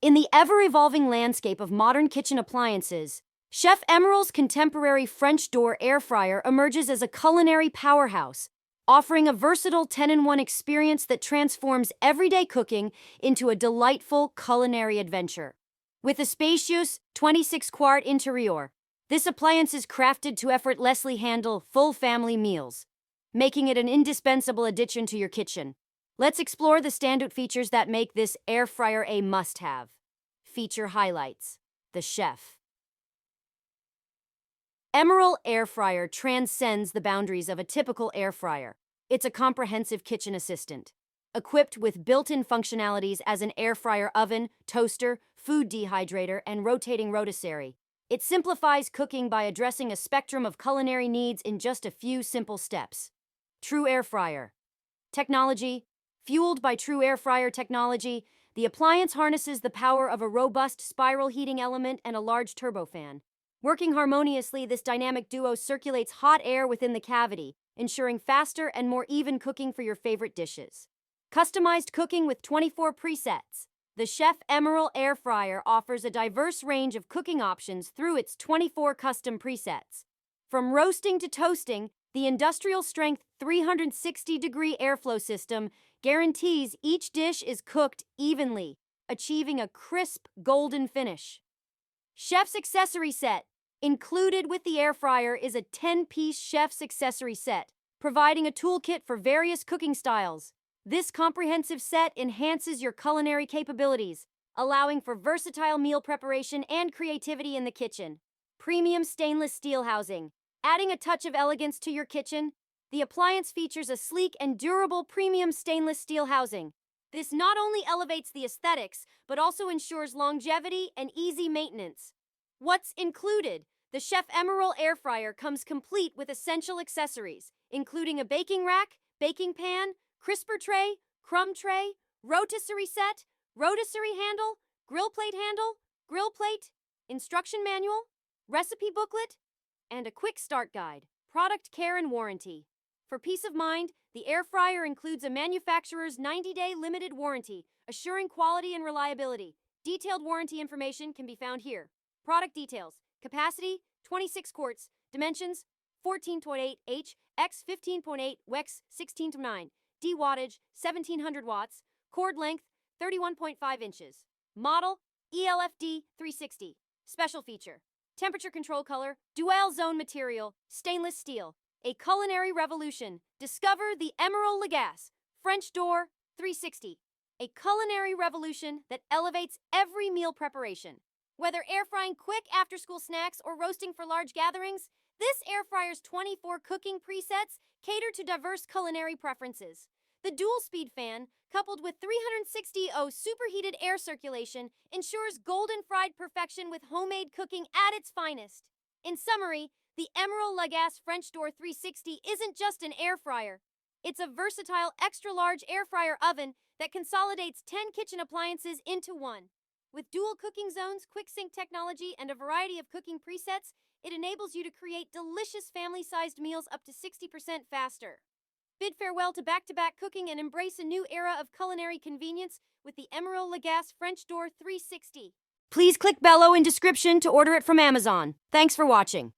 In the ever-evolving landscape of modern kitchen appliances, Chef Emeril's contemporary French door air fryer emerges as a culinary powerhouse, offering a versatile 10-in-1 experience that transforms everyday cooking into a delightful culinary adventure. With a spacious 26-quart interior, this appliance is crafted to effortlessly handle full family meals, making it an indispensable addition to your kitchen. Let's explore the standout features that make this air fryer a must-have. Feature highlights: the Chef Emeril Air Fryer transcends the boundaries of a typical air fryer. It's a comprehensive kitchen assistant, equipped with built-in functionalities as an air fryer oven, toaster, food dehydrator, and rotating rotisserie. It simplifies cooking by addressing a spectrum of culinary needs in just a few simple steps. True air fryer technology. Fueled by true air fryer technology, the appliance harnesses the power of a robust spiral heating element and a large turbofan. Working harmoniously, this dynamic duo circulates hot air within the cavity, ensuring faster and more even cooking for your favorite dishes. Customized cooking with 24 presets. The Chef Emeril Air Fryer offers a diverse range of cooking options through its 24 custom presets. From roasting to toasting, the industrial-strength 360-degree airflow system guarantees each dish is cooked evenly, achieving a crisp, golden finish. Chef's Accessory Set. Included with the air fryer is a 10-piece Chef's Accessory Set, providing a toolkit for various cooking styles. This comprehensive set enhances your culinary capabilities, allowing for versatile meal preparation and creativity in the kitchen. Premium stainless steel housing. Adding a touch of elegance to your kitchen, the appliance features a sleek and durable premium stainless steel housing. This not only elevates the aesthetics, but also ensures longevity and easy maintenance. What's included? The Chef Emeril Air Fryer comes complete with essential accessories, including a baking rack, baking pan, crisper tray, crumb tray, rotisserie set, rotisserie handle, grill plate, instruction manual, recipe booklet, and a quick start guide. Product care and warranty. For peace of mind, the air fryer includes a manufacturer's 90-day limited warranty, assuring quality and reliability. Detailed warranty information can be found here. Product details. Capacity, 26 quarts. Dimensions, 14.8 H x 15.8 Wex 16:9. D wattage, 1700 watts. Cord length, 31.5 inches. Model, ELFD 360. Special feature: temperature control color, dual zone material, stainless steel. A culinary revolution. Discover the Emeril Lagasse French Door 360. A culinary revolution that elevates every meal preparation. Whether air frying quick after-school snacks or roasting for large gatherings, this air fryer's 24 cooking presets cater to diverse culinary preferences. The dual-speed fan, coupled with 360° superheated air circulation, ensures golden-fried perfection with homemade cooking at its finest. In summary, the Emeril Lagasse French Door 360 isn't just an air fryer. It's a versatile, extra-large air fryer oven that consolidates 10 kitchen appliances into one. With dual cooking zones, quick sync technology, and a variety of cooking presets, it enables you to create delicious family-sized meals up to 60% faster. Bid farewell to back-to-back cooking and embrace a new era of culinary convenience with the Emeril Lagasse French Door 360. Please click below in description to order it from Amazon. Thanks for watching.